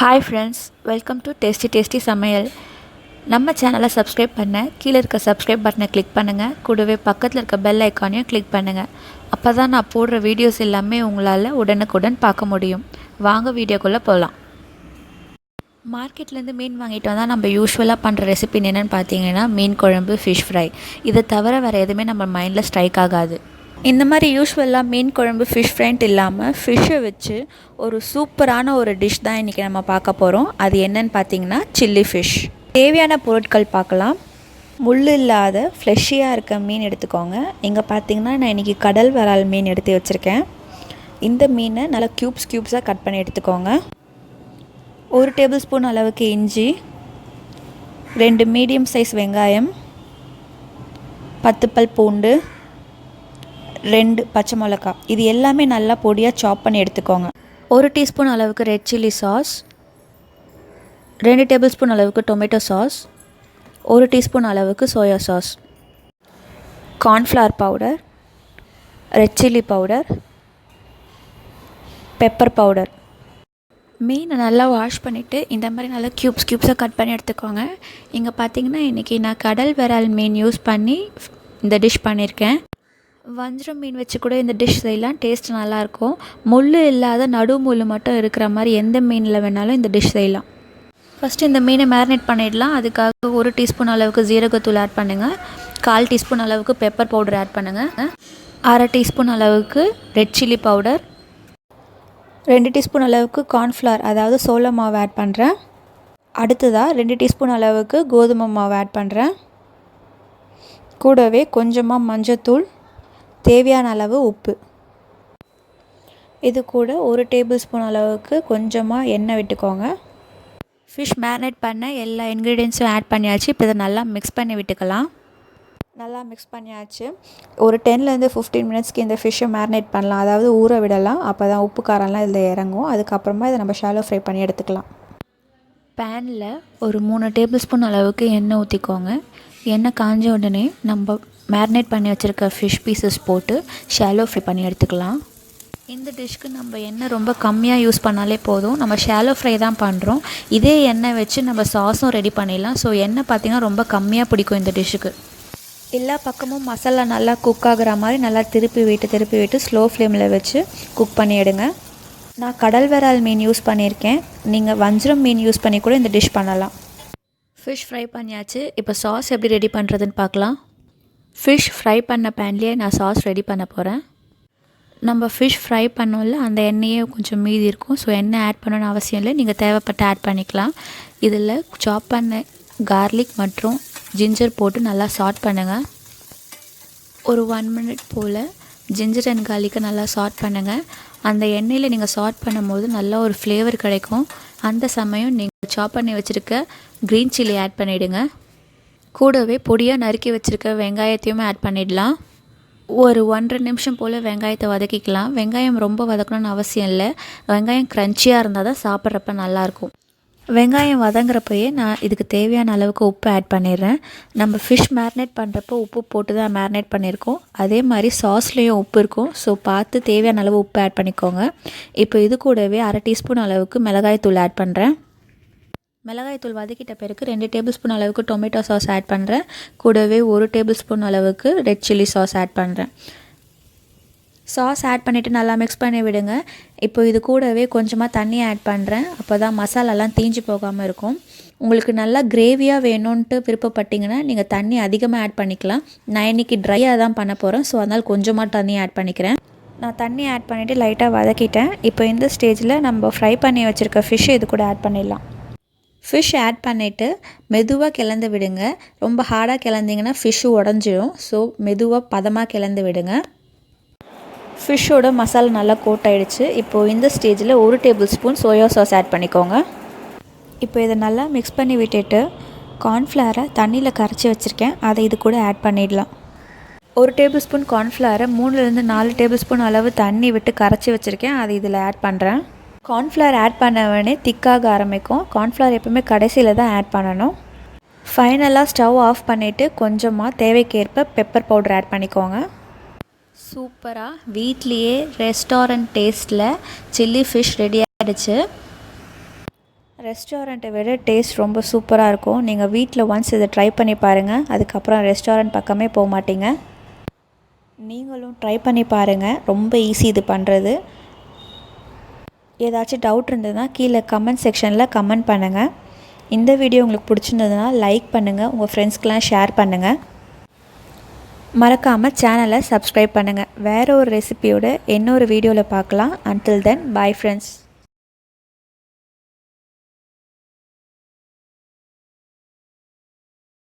Hi friends, welcome to Tastytastysamayal. நம்ம சேனலை subscribe பண்ண கீழே இருக்க சப்ஸ்கிரைப் பட்டனை கிளிக் பண்ணுங்கள். கூடவே பக்கத்தில் இருக்க பெல் ஐக்கானையும் கிளிக் பண்ணுங்கள். அப்போ தான் நான் போடுற வீடியோஸ் எல்லாமே உங்களால் உடனுக்குடன் பார்க்க முடியும். வாங்க வீடியோக்குள்ளே போகலாம். மார்க்கெட்லேருந்து மீன் வாங்கிட்டு வந்தால் நம்ம யூஸ்வலாக பண்ணுற ரெசிபி என்னென்னு பார்த்தீங்கன்னா மீன் குழம்பு, ஃபிஷ் ஃப்ரை. இதை தவிர வேறு எதுவுமே நம்ம மைண்டில் ஸ்ட்ரைக் ஆகாது. இந்த மாதிரி யூஸ்வலாக மீன் குழம்பு, ஃபிஷ் ஃப்ரைன்ட்டு இல்லாமல் ஃபிஷ்ஷை வச்சு ஒரு சூப்பரான ஒரு டிஷ் தான் இன்றைக்கி நம்ம பார்க்க போகிறோம். அது என்னன்னு பார்த்தீங்கன்னா சில்லி ஃபிஷ். தேவையான பொருட்கள் பார்க்கலாம். முள் இல்லாத ஃப்ளெஷ்ஷியாக இருக்க மீன் எடுத்துக்கோங்க. இங்கே பார்த்தீங்கன்னா நான் இன்றைக்கி கடல் வரால் மீன் எடுத்து வச்சுருக்கேன். இந்த மீனை நல்லா க்யூப்ஸாக கட் பண்ணி எடுத்துக்கோங்க. 1 டேபிள் ஸ்பூன் அளவுக்கு இஞ்சி, 2 மீடியம் சைஸ் வெங்காயம், 10 பல் பூண்டு, 2 பச்சை மிளகாய், இது எல்லாமே நல்லா பொடியாக சாப் பண்ணி எடுத்துக்கோங்க. 1 டீஸ்பூன் அளவுக்கு red chilli sauce, 2 table spoon அளவுக்கு டொமேட்டோ சாஸ், 1 டீஸ்பூன் அளவுக்கு soya sauce, cornflour powder, red chilli powder, pepper powder. மீனை நல்லா வாஷ் பண்ணிவிட்டு இந்த மாதிரி நல்லா க்யூப்ஸாக கட் பண்ணி எடுத்துக்கோங்க. இங்கே பார்த்தீங்கன்னா இன்றைக்கி நான் கடல் விரால் மீன் யூஸ் பண்ணி இந்த டிஷ் பண்ணியிருக்கேன். வஞ்சரம் மீன் வச்சு கூட இந்த டிஷ் செய்யலாம், டேஸ்ட் நல்லாயிருக்கும். முள் இல்லாத நடு முள் மட்டும் இருக்கிற மாதிரி எந்த மீனில் வேணாலும் இந்த டிஷ் செய்யலாம். ஃபஸ்ட்டு இந்த மீனை மேரினேட் பண்ணிடலாம். அதுக்காக 1 டீஸ்பூன் அளவுக்கு ஜீரகத்தூள் ஆட் பண்ணுங்கள், 1/4 டீஸ்பூன் அளவுக்கு பெப்பர் பவுடர் ஆட் பண்ணுங்கள், 1/2 டீஸ்பூன் அளவுக்கு ரெட் சில்லி பவுடர், 2 டீஸ்பூன் அளவுக்கு கார்ன்ஃப்ளவர் அதாவது சோள மாவு ஆட் பண்ணுறேன். அடுத்ததாக 2 டீஸ்பூன் அளவுக்கு கோதுமை மாவு ஆட் பண்ணுறேன். கூடவே கொஞ்சமாக மஞ்சத்தூள், தேவையான அளவு உப்பு. இது கூட 1 டேபிள் ஸ்பூன் அளவுக்கு கொஞ்சமாக எண்ணெய் விட்டுக்கோங்க. ஃபிஷ் மேரினேட் பண்ண எல்லா இன்க்ரீடியன்ஸும் ஆட் பண்ணியாச்சு. இப்போ இதை நல்லா மிக்ஸ் பண்ணி விட்டுக்கலாம். நல்லா மிக்ஸ் பண்ணியாச்சு. ஒரு 10லேருந்து 15 மினிட்ஸ்க்கு இந்த ஃபிஷ்ஷை மேரினேட் பண்ணலாம், அதாவது ஊற விடலாம். அப்போ தான் உப்பு காரம்லாம் இதில் இறங்கும். அதுக்கப்புறமா இதை நம்ம ஷாலோ ஃப்ரை பண்ணி எடுத்துக்கலாம். பேனில் ஒரு 3 டேபிள் ஸ்பூன் அளவுக்கு எண்ணெய் ஊற்றிக்கோங்க. எண்ணெய் காஞ்ச உடனே நம்ம மேரினேட் பண்ணி வச்சுருக்க ஃபிஷ் பீசஸ் போட்டு ஷாலோ ஃப்ரை பண்ணி எடுத்துக்கலாம். இந்த டிஷ்க்கு நம்ம எண்ணெய் ரொம்ப கம்மியாக யூஸ் பண்ணாலே போதும். நம்ம ஷாலோ ஃப்ரை தான் பண்ணுறோம். இதே எண்ணெய் வச்சு நம்ம சாஸும் ரெடி பண்ணிடலாம். ஸோ எண்ணெய் பார்த்திங்கன்னா ரொம்ப கம்மியாக பிடிக்கும் இந்த டிஷ்ஷுக்கு. எல்லா பக்கமும் மசாலா நல்லா குக் ஆகிற மாதிரி நல்லா திருப்பி விட்டு ஸ்லோ ஃப்ளேமில் வச்சு குக் பண்ணி எடுங்க. நான் கடல் விரால் மீன் யூஸ் பண்ணியிருக்கேன். நீங்கள் வஞ்சரம் மீன் யூஸ் பண்ணி கூட இந்த டிஷ் பண்ணலாம். ஃபிஷ் ஃப்ரை பண்ணியாச்சு. இப்போ சாஸ் எப்படி ரெடி பண்ணுறதுன்னு பார்க்கலாம். ஃபிஷ் ஃப்ரை பண்ண பேன்லேயே நான் சாஸ் ரெடி பண்ண போகிறேன். நம்ம ஃபிஷ் ஃப்ரை பண்ணோம்ல, அந்த எண்ணெயே கொஞ்சம் மீதி இருக்கும். ஸோ எண்ணெய் ஆட் பண்ணணும்னு அவசியம் இல்லை, நீங்கள் தேவைப்பட்ட ஆட் பண்ணிக்கலாம். இதில் சாப் பண்ண கார்லிக் மற்றும் ஜிஞ்சர் போட்டு நல்லா சாட் பண்ணுங்கள். ஒரு 1 மினிட் போல் ஜிஞ்சர் அண்ட் கார்லிக்கை நல்லா சாட் பண்ணுங்கள். அந்த எண்ணெயில் நீங்கள் சாட் பண்ணும்போது நல்லா ஒரு ஃப்ளேவர் கிடைக்கும். அந்த சமயம் நீங்கள் சாப் பண்ணி வச்சுருக்க க்ரீன் சில்லி ஆட் பண்ணிவிடுங்க. கூடவே பொடியாக நறுக்கி வச்சுருக்க வெங்காயத்தையுமே ஆட் பண்ணிடலாம். ஒரு 1.5 நிமிஷம் போல் வெங்காயத்தை வதக்கிக்கலாம். வெங்காயம் ரொம்ப வதக்கணும்னு அவசியம் இல்லை. வெங்காயம் க்ரன்ச்சியாக இருந்தால் தான் சாப்பிட்றப்ப நல்லாயிருக்கும். வெங்காயம் வதங்குறப்பயே நான் இதுக்கு தேவையான அளவுக்கு உப்பு ஆட் பண்ணிடுறேன். நம்ம ஃபிஷ் மேரினேட் பண்ணுறப்போ உப்பு போட்டு தான் மேரினேட் பண்ணியிருக்கோம். அதே மாதிரி சாஸ்லேயும் உப்பு இருக்கும். ஸோ பார்த்து தேவையான அளவு உப்பு ஆட் பண்ணிக்கோங்க. இப்போ இது கூடவே 1/2 டீஸ்பூன் அளவுக்கு மிளகாய்த்தூள் ஆட் பண்ணுறேன். மிளகாய்த்தூள் வதக்கிட்ட பிறகு 2 டேபிள் ஸ்பூன் அளவுக்கு டொமேட்டோ சாஸ் ஆட் பண்ணுறேன். கூடவே 1 டேபிள் ஸ்பூன் அளவுக்கு ரெட் சில்லி சாஸ் ஆட் பண்ணுறேன். சாஸ் ஆட் பண்ணிவிட்டு நல்லா மிக்ஸ் பண்ணி விடுங்க. இப்போ இது கூடவே கொஞ்சமாக தண்ணி ஆட் பண்ணுறேன். அப்போ தான் மசாலாலாம் தீஞ்சு போகாமல் இருக்கும். உங்களுக்கு நல்லா கிரேவியாக வேணும்ன்ட்டு விருப்பப்பட்டிங்கன்னா நீங்கள் தண்ணி அதிகமாக ஆட் பண்ணிக்கலாம். நான் இன்றைக்கி ட்ரையாக தான் பண்ண போகிறேன். ஸோ அதனால் கொஞ்சமாக தண்ணி ஆட் பண்ணிக்கிறேன். நான் தண்ணி ஆட் பண்ணிவிட்டு லைட்டாக வதக்கிட்டேன். இப்போ இந்த ஸ்டேஜில் நம்ம ஃப்ரை பண்ணி வச்சுருக்க ஃபிஷ் இது கூட ஆட் பண்ணிடலாம். ஃபிஷ் ஆட் பண்ணிவிட்டு மெதுவாக கிளந்து விடுங்க. ரொம்ப ஹார்டாக கிளந்திங்கன்னா ஃபிஷ்ஷு உடஞ்சிடும். ஸோ மெதுவாக பதமாக கிளந்து விடுங்க. ஃபிஷ்ஷோட மசாலா நல்லா கோட் ஆகிடுச்சு. இப்போது இந்த ஸ்டேஜில் 1 table soya sauce add பண்ணிக்கோங்க. இப்போ இதை நல்லா மிக்ஸ் பண்ணி விட்டுட்டு கார்ன்ஃப்ளவரை தண்ணியில் கரைச்சி வச்சுருக்கேன், அதை இது கூட ஆட் பண்ணிடலாம். 1 டேபிள் ஸ்பூன் கார்ன்ஃப்ளவரை 3லேருந்து 4 டேபிள் ஸ்பூன் அளவு தண்ணி விட்டு கரைச்சி வச்சுருக்கேன், அதை இதில் ஆட் பண்ணுறேன். கார்ன்ஃப்ளவர் ஆட் பண்ண உடனே திக்காக ஆரம்பிக்கும். கார்ன்ஃப்ளவர் எப்பவுமே கடைசியில் தான் ஆட் பண்ணணும். ஃபைனலாக ஸ்டவ் ஆஃப் பண்ணிவிட்டு கொஞ்சமாக தேவைக்கேற்ப பெப்பர் பவுடர் ஆட் பண்ணிக்கோங்க. சூப்பராக வீட்லேயே ரெஸ்டாரண்ட் டேஸ்ட்டில் சில்லி ஃபிஷ் ரெடி ஆகிடுச்சு. ரெஸ்டாரண்ட்டை விட டேஸ்ட் ரொம்ப சூப்பராக இருக்கும். நீங்கள் வீட்டில் ஒன்ஸ் இதை ட்ரை பண்ணி பாருங்கள். அதுக்கப்புறம் ரெஸ்டாரண்ட் பக்கமே போக மாட்டீங்க. நீங்களும் ட்ரை பண்ணி பாருங்கள். ரொம்ப ஈஸி இது பண்ணுறது. ஏதாச்சும் டவுட் இருந்ததுன்னா கீழே கமெண்ட் செக்ஷனில் கமெண்ட் பண்ணுங்கள். இந்த வீடியோ உங்களுக்கு பிடிச்சிருந்ததுன்னா லைக் பண்ணுங்கள். உங்கள் ஃப்ரெண்ட்ஸ்க்கெலாம் ஷேர் பண்ணுங்கள். மறக்காமல் சேனலை சப்ஸ்கிரைப் பண்ணுங்கள். வேறு ஒரு ரெசிபியோட இன்னொரு வீடியோவில் பார்க்கலாம். Until then, bye friends.